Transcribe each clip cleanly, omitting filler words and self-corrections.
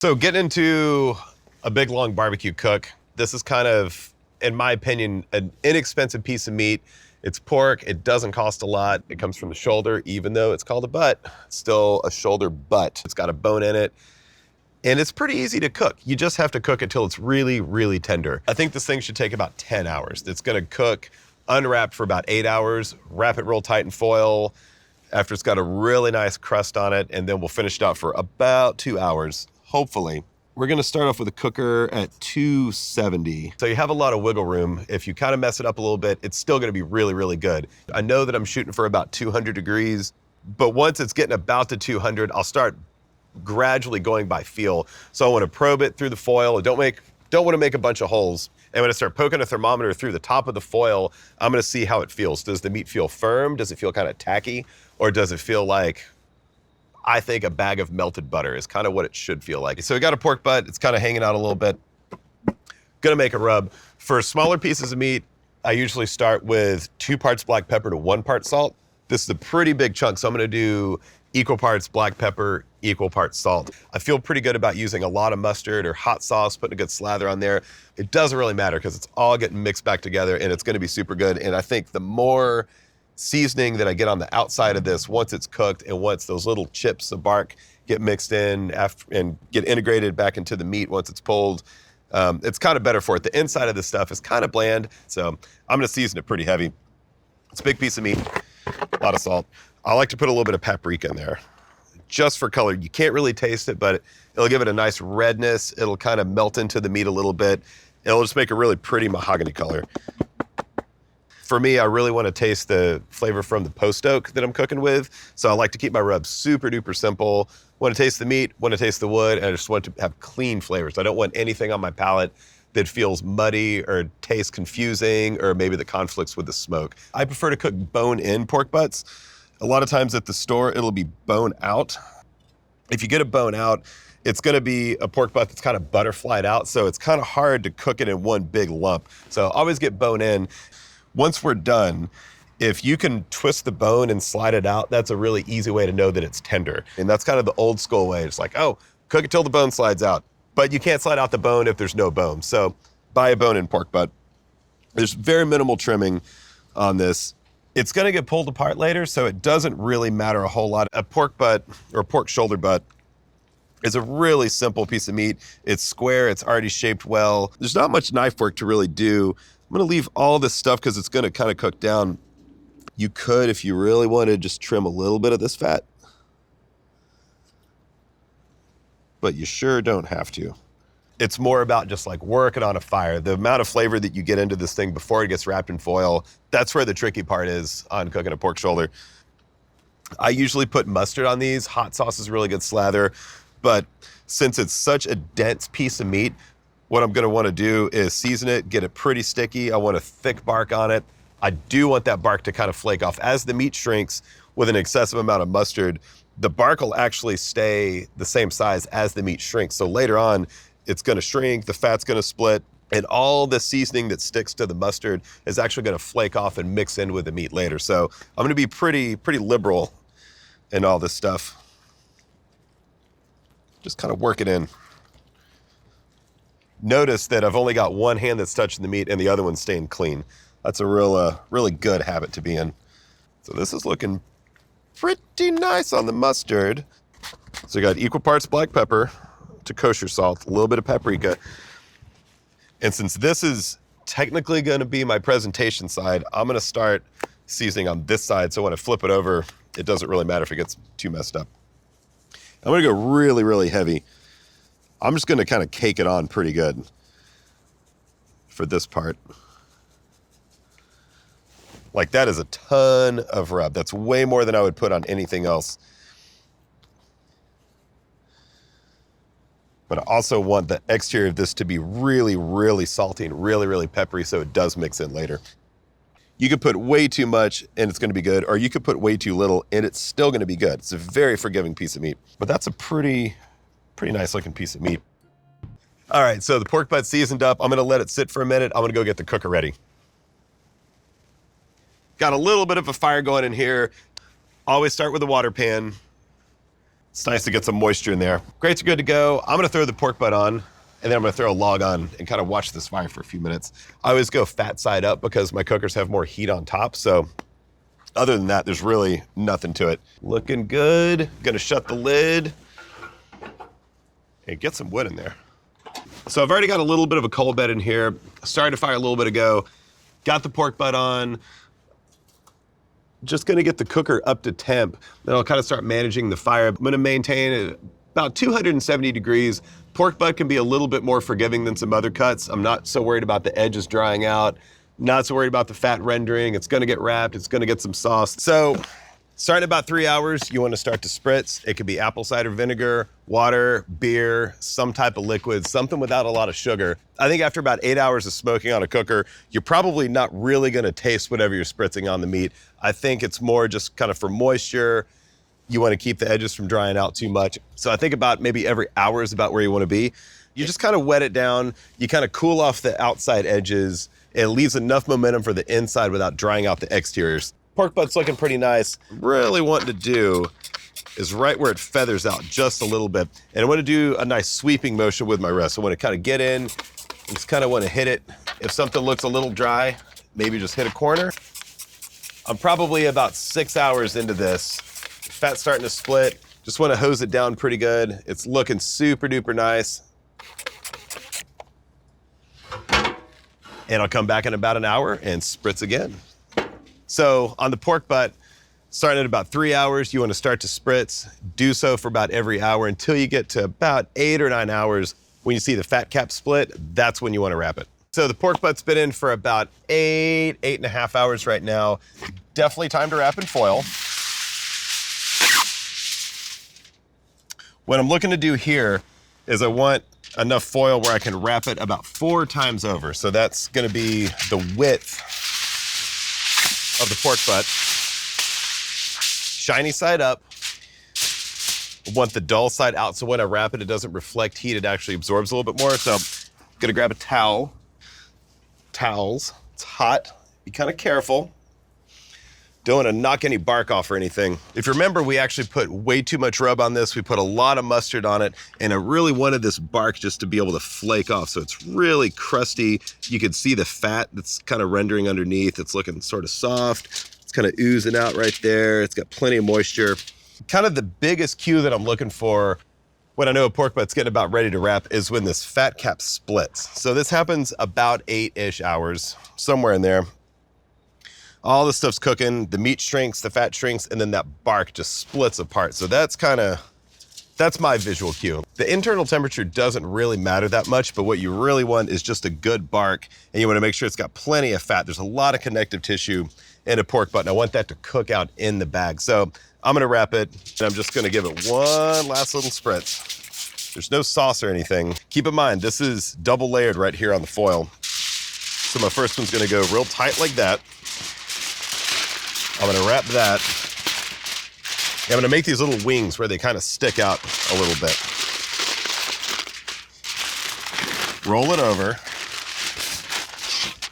So getting into a big long barbecue cook, this is kind of, in my opinion, an inexpensive piece of meat. It's pork, it doesn't cost a lot. It comes from the shoulder, even though it's called a butt, it's still a shoulder butt. It's got a bone in it. And it's pretty easy to cook. You just have to cook it till it's really, really tender. I think this thing should take about 10 hours. It's gonna cook unwrapped for about 8 hours, wrap it real tight in foil after it's got a really nice crust on it, and then we'll finish it out for about 2 hours, hopefully. We're gonna start off with a cooker at 270. So you have a lot of wiggle room. If you kind of mess it up a little bit, it's still gonna be really, really good. I know that I'm shooting for about 200 degrees, but once it's getting about to 200, I'll start gradually going by feel. So I want to probe it through the foil. I don't want to make a bunch of holes. And when I start poking a thermometer through the top of the foil, I'm going to see how it feels. Does the meat feel firm? Does it feel kind of tacky? Or does it feel like, I think a bag of melted butter is kind of what it should feel like. So we got a pork butt. It's kind of hanging out a little bit. Gonna make a rub. For smaller pieces of meat, I usually start with 2 parts black pepper to 1 part salt. This is a pretty big chunk, so I'm gonna do equal parts black pepper, equal parts salt. I feel pretty good about using a lot of mustard or hot sauce, putting a good slather on there. It doesn't really matter because it's all getting mixed back together and it's gonna be super good. And I think the more seasoning that I get on the outside of this, once it's cooked and once those little chips of bark get mixed in and get integrated back into the meat once it's pulled, it's kind of better for it. The inside of this stuff is kind of bland, so I'm gonna season it pretty heavy. It's a big piece of meat, a lot of salt. I like to put a little bit of paprika in there, just for color. You can't really taste it, but it'll give it a nice redness. It'll kind of melt into the meat a little bit. It'll just make a really pretty mahogany color. For me, I really want to taste the flavor from the post oak that I'm cooking with, so I like to keep my rub super duper simple. Want to taste the meat, want to taste the wood, and I just want to have clean flavors. I don't want anything on my palate that feels muddy or tastes confusing or maybe that conflicts with the smoke. I prefer to cook bone-in pork butts. A lot of times at the store, it'll be bone out. If you get a bone out, it's gonna be a pork butt that's kind of butterflied out, so it's kind of hard to cook it in one big lump. So always get bone in. Once we're done, if you can twist the bone and slide it out, that's a really easy way to know that it's tender. And that's kind of the old school way. It's like, oh, cook it till the bone slides out. But you can't slide out the bone if there's no bone. So buy a bone-in pork butt. There's very minimal trimming on this. It's gonna get pulled apart later, so it doesn't really matter a whole lot. A pork butt or pork shoulder butt is a really simple piece of meat. It's square, it's already shaped well. There's not much knife work to really do. I'm gonna leave all this stuff because it's gonna kind of cook down. You could, if you really wanted, just trim a little bit of this fat, but you sure don't have to. It's more about just like working on a fire. The amount of flavor that you get into this thing before it gets wrapped in foil, that's where the tricky part is on cooking a pork shoulder. I usually put mustard on these. Hot sauce is a really good slather, but since it's such a dense piece of meat, what I'm gonna wanna do is season it, get it pretty sticky. I want a thick bark on it. I do want that bark to kind of flake off. As the meat shrinks with an excessive amount of mustard, the bark will actually stay the same size as the meat shrinks. So later on, it's gonna shrink, the fat's gonna split, and all the seasoning that sticks to the mustard is actually gonna flake off and mix in with the meat later. So I'm gonna be pretty liberal in all this stuff. Just kind of work it in. Notice that I've only got one hand that's touching the meat and the other one's staying clean. That's a really good habit to be in. So this is looking pretty nice on the mustard. So you got equal parts black pepper to kosher salt, a little bit of paprika. And since this is technically gonna be my presentation side, I'm gonna start seasoning on this side, so when I flip it over, it doesn't really matter if it gets too messed up. I'm gonna go really heavy. I'm just gonna kind of cake it on pretty good for this part. Like that is a ton of rub. That's way more than I would put on anything else. But I also want the exterior of this to be really salty and really peppery so it does mix in later. You could put way too much and it's gonna be good, or you could put way too little and it's still gonna be good. It's a very forgiving piece of meat, but that's a pretty nice looking piece of meat. All right, so the pork butt's seasoned up. I'm gonna let it sit for a minute. I'm gonna go get the cooker ready. Got a little bit of a fire going in here. Always start with a water pan. It's nice to get some moisture in there. Grates are good to go. I'm gonna throw the pork butt on, and then I'm gonna throw a log on and kind of watch this fire for a few minutes. I always go fat side up because my cookers have more heat on top, so other than that, there's really nothing to it. Looking good. Gonna shut the lid and get some wood in there. So I've already got a little bit of a coal bed in here. Started to fire a little bit ago. Got the pork butt on. Just gonna get the cooker up to temp. Then I'll kind of start managing the fire. I'm gonna maintain it about 270 degrees. Pork butt can be a little bit more forgiving than some other cuts. I'm not so worried about the edges drying out. Not so worried about the fat rendering. It's gonna get wrapped, it's gonna get some sauce. So, starting about 3 hours, you wanna start to spritz. It could be apple cider vinegar, water, beer, some type of liquid, something without a lot of sugar. I think after about 8 hours of smoking on a cooker, you're probably not really gonna taste whatever you're spritzing on the meat. I think it's more just kind of for moisture. You wanna keep the edges from drying out too much. So I think about maybe every hour is about where you wanna be. You just kind of wet it down. You kind of cool off the outside edges. It leaves enough momentum for the inside without drying out the exteriors. Pork butt's looking pretty nice. Really wanting to do is right where it feathers out just a little bit. And I want to do a nice sweeping motion with my wrist. I want to kind of get in, and just kind of want to hit it. If something looks a little dry, maybe just hit a corner. I'm probably about 6 hours into this. Fat's starting to split. Just want to hose it down pretty good. It's looking super duper nice. And I'll come back in about an hour and spritz again. So on the pork butt, starting at about 3 hours, you want to start to spritz. Do so for about every hour until you get to about 8 or 9 hours. When you see the fat cap split, that's when you want to wrap it. So the pork butt's been in for about 8.5 hours right now. Definitely time to wrap in foil. What I'm looking to do here is I want enough foil where I can wrap it about 4 times over. So that's gonna be the width of the pork butt. Shiny side up. I want the dull side out, so when I wrap it, it doesn't reflect heat, it actually absorbs a little bit more. So I'm gonna grab a towel. Towels, it's hot, be kind of careful. Don't want to knock any bark off or anything. If you remember, we actually put way too much rub on this. We put a lot of mustard on it, and I really wanted this bark just to be able to flake off. So it's really crusty. You can see the fat that's kind of rendering underneath. It's looking sort of soft. It's kind of oozing out right there. It's got plenty of moisture. Kind of the biggest cue that I'm looking for when I know a pork butt's getting about ready to wrap is when this fat cap splits. So this happens about 8-ish hours, somewhere in there. All the stuff's cooking, the meat shrinks, the fat shrinks, and then that bark just splits apart. So that's my visual cue. The internal temperature doesn't really matter that much, but what you really want is just a good bark, and you wanna make sure it's got plenty of fat. There's a lot of connective tissue in a pork butt, and I want that to cook out in the bag. So I'm gonna wrap it, and I'm just gonna give it one last little spritz. There's no sauce or anything. Keep in mind, this is double layered right here on the foil. So my first one's gonna go real tight like that. I'm gonna wrap that. I'm gonna make these little wings where they kind of stick out a little bit. Roll it over.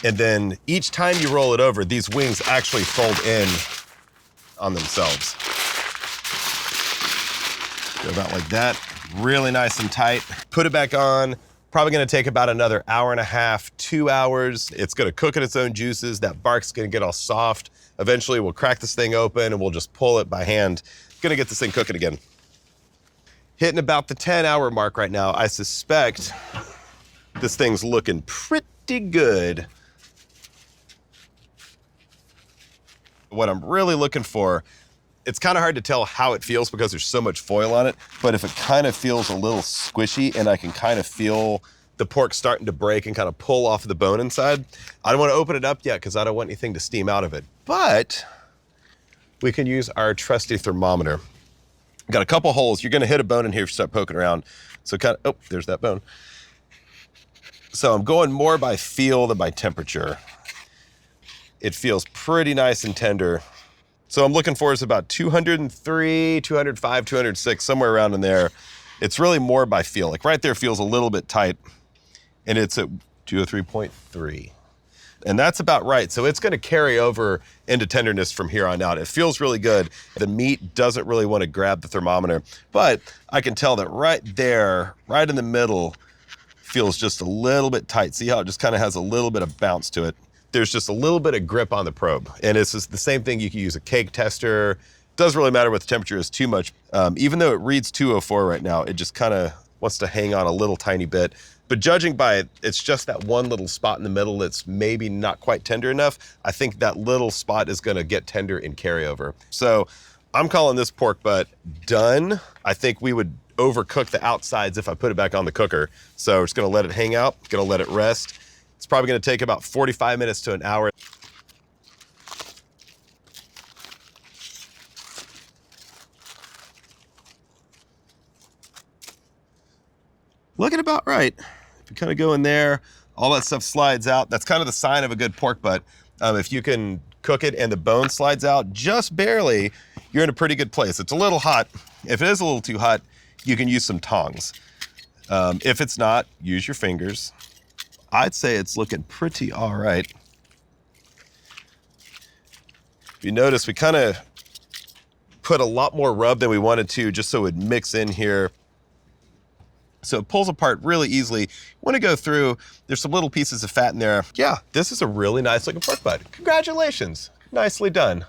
And then each time you roll it over, these wings actually fold in on themselves. Go about like that, really nice and tight. Put it back on. Probably gonna take about another hour and a half, 2 hours. It's gonna cook in its own juices. That bark's gonna get all soft. Eventually we'll crack this thing open and we'll just pull it by hand. Gonna get this thing cooking again. Hitting about the 10-hour mark right now. I suspect this thing's looking pretty good. What I'm really looking for, it's kind of hard to tell how it feels because there's so much foil on it, but if it kind of feels a little squishy and I can kind of feel the pork starting to break and kind of pull off the bone inside, I don't want to open it up yet because I don't want anything to steam out of it. But we can use our trusty thermometer. Got a couple holes. You're going to hit a bone in here if you start poking around. So kind of, oh, there's that bone. So I'm going more by feel than by temperature. It feels pretty nice and tender. So I'm looking for is about 203, 205, 206, somewhere around in there. It's really more by feel. Like right there feels a little bit tight, and it's at 203.3. And that's about right. So it's gonna carry over into tenderness from here on out. It feels really good. The meat doesn't really want to grab the thermometer, but I can tell that right there, right in the middle, feels just a little bit tight. See how it just kind of has a little bit of bounce to it? There's just a little bit of grip on the probe. And it's just the same thing. You can use a cake tester. Doesn't really matter what the temperature is too much. Even though it reads 204 right now, it just kind of wants to hang on a little tiny bit. But judging by it, it's just that one little spot in the middle that's maybe not quite tender enough. I think that little spot is gonna get tender in carryover. So I'm calling this pork butt done. I think we would overcook the outsides if I put it back on the cooker. So we're just gonna let it hang out, gonna let it rest. It's probably gonna take about 45 minutes to an hour. Looking about right. If you kind of go in there, all that stuff slides out. That's kind of the sign of a good pork butt. If you can cook it and the bone slides out just barely, you're in a pretty good place. It's a little hot. If it is a little too hot, you can use some tongs. If it's not, use your fingers. I'd say it's looking pretty all right. If you notice, we kind of put a lot more rub than we wanted to just so it would mix in here. So it pulls apart really easily. You want to go through, there's some little pieces of fat in there. Yeah, this is a really nice looking pork butt. Congratulations, nicely done.